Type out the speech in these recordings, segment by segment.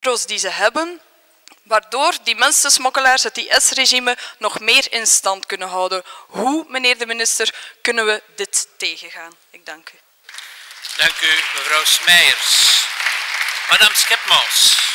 euro's die ze hebben, waardoor die mensensmokkelaars het IS-regime nog meer in stand kunnen houden. Hoe, meneer de minister, kunnen we dit tegengaan? Ik dank u. Dank u, mevrouw Smeijers. Madame Schepmans.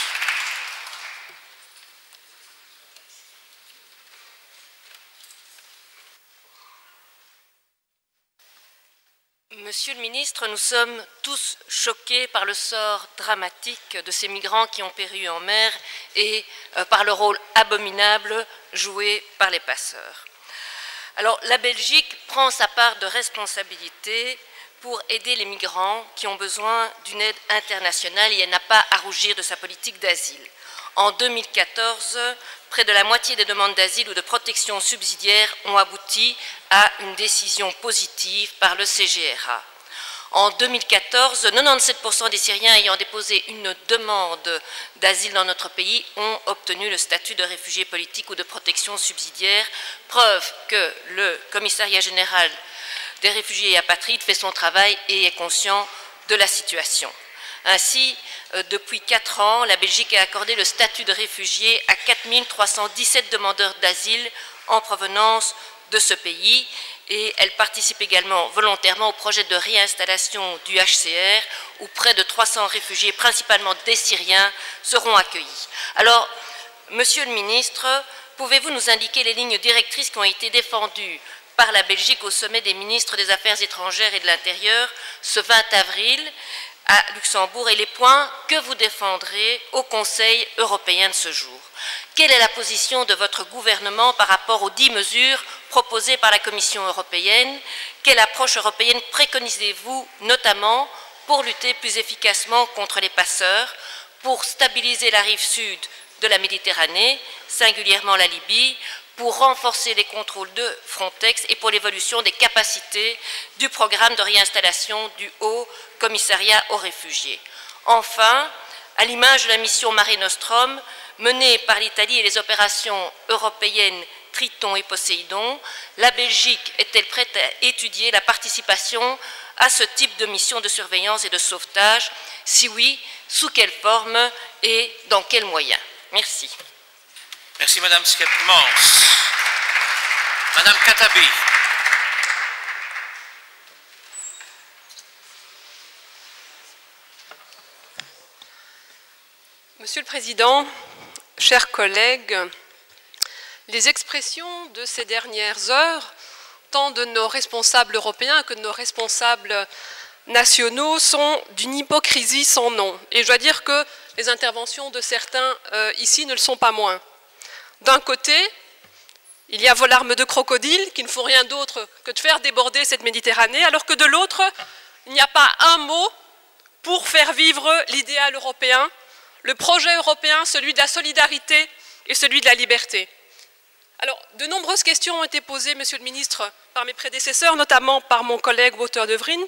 Monsieur le ministre, nous sommes tous choqués par le sort dramatique de ces migrants qui ont péri en mer et par le rôle abominable joué par les passeurs. Alors, la Belgique prend sa part de responsabilité pour aider les migrants qui ont besoin d'une aide internationale et elle n'a pas à rougir de sa politique d'asile. En 2014, près de la moitié des demandes d'asile ou de protection subsidiaire ont abouti à une décision positive par le CGRA. En 2014, 97% des Syriens ayant déposé une demande d'asile dans notre pays ont obtenu le statut de réfugié politique ou de protection subsidiaire, preuve que le Commissariat général des réfugiés et apatrides fait son travail et est conscient de la situation. Ainsi, depuis 4 ans, la Belgique a accordé le statut de réfugié à 4 317 demandeurs d'asile en provenance de ce pays et elle participe également volontairement au projet de réinstallation du HCR où près de 300 réfugiés, principalement des Syriens, seront accueillis. Alors, Monsieur le ministre, pouvez-vous nous indiquer les lignes directrices qui ont été défendues par la Belgique au sommet des ministres des Affaires étrangères et de l'Intérieur ce 20 avril à Luxembourg et les points que vous défendrez au Conseil européen de ce jour? Quelle est la position de votre gouvernement par rapport aux 10 mesures proposées par la Commission européenne? Quelle approche européenne préconisez-vous notamment pour lutter plus efficacement contre les passeurs, pour stabiliser la rive sud de la Méditerranée, singulièrement la Libye, pour renforcer les contrôles de Frontex et pour l'évolution des capacités du programme de réinstallation du Haut Commissariat aux réfugiés? Enfin, à l'image de la mission Mare Nostrum menée par l'Italie et les opérations européennes Triton et Poséidon, la Belgique est-elle prête à étudier la participation à ce type de mission de surveillance et de sauvetage? Si oui, sous quelle forme et dans quels moyens? Merci. Merci Madame Schepmans. Madame Katabi. Monsieur le Président, chers collègues, les expressions de ces dernières heures, tant de nos responsables européens que de nos responsables nationaux, sont d'une hypocrisie sans nom. Et je dois dire que les interventions de certains ici ne le sont pas moins. D'un côté, il y a vos larmes de crocodile qui ne font rien d'autre que de faire déborder cette Méditerranée, alors que de l'autre, il n'y a pas un mot pour faire vivre l'idéal européen, le projet européen, celui de la solidarité et celui de la liberté. Alors, de nombreuses questions ont été posées, Monsieur le Ministre, par mes prédécesseurs, notamment par mon collègue Wouter de Vrien,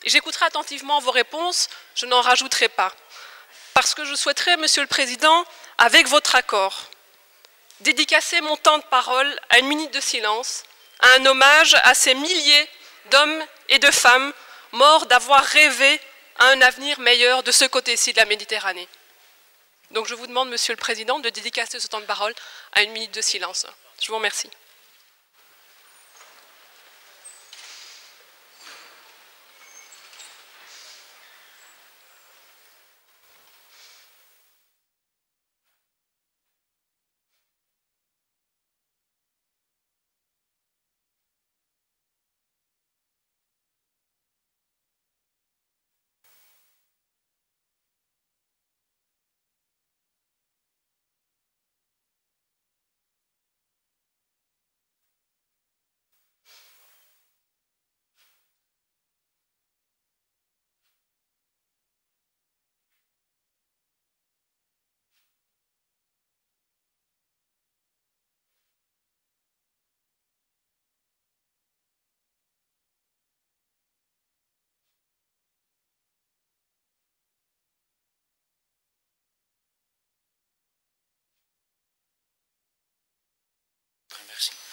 et j'écouterai attentivement vos réponses, je n'en rajouterai pas, parce que je souhaiterais, Monsieur le Président, avec votre accord, dédicacer mon temps de parole à une minute de silence, à un hommage à ces milliers d'hommes et de femmes morts d'avoir rêvé à un avenir meilleur de ce côté-ci de la Méditerranée. Donc je vous demande, Monsieur le Président, de dédicacer ce temps de parole à une minute de silence. Je vous remercie.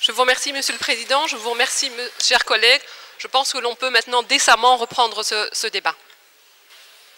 Je vous remercie, Monsieur le Président. Je vous remercie, chers collègues. Je pense que l'on peut maintenant décemment reprendre ce débat.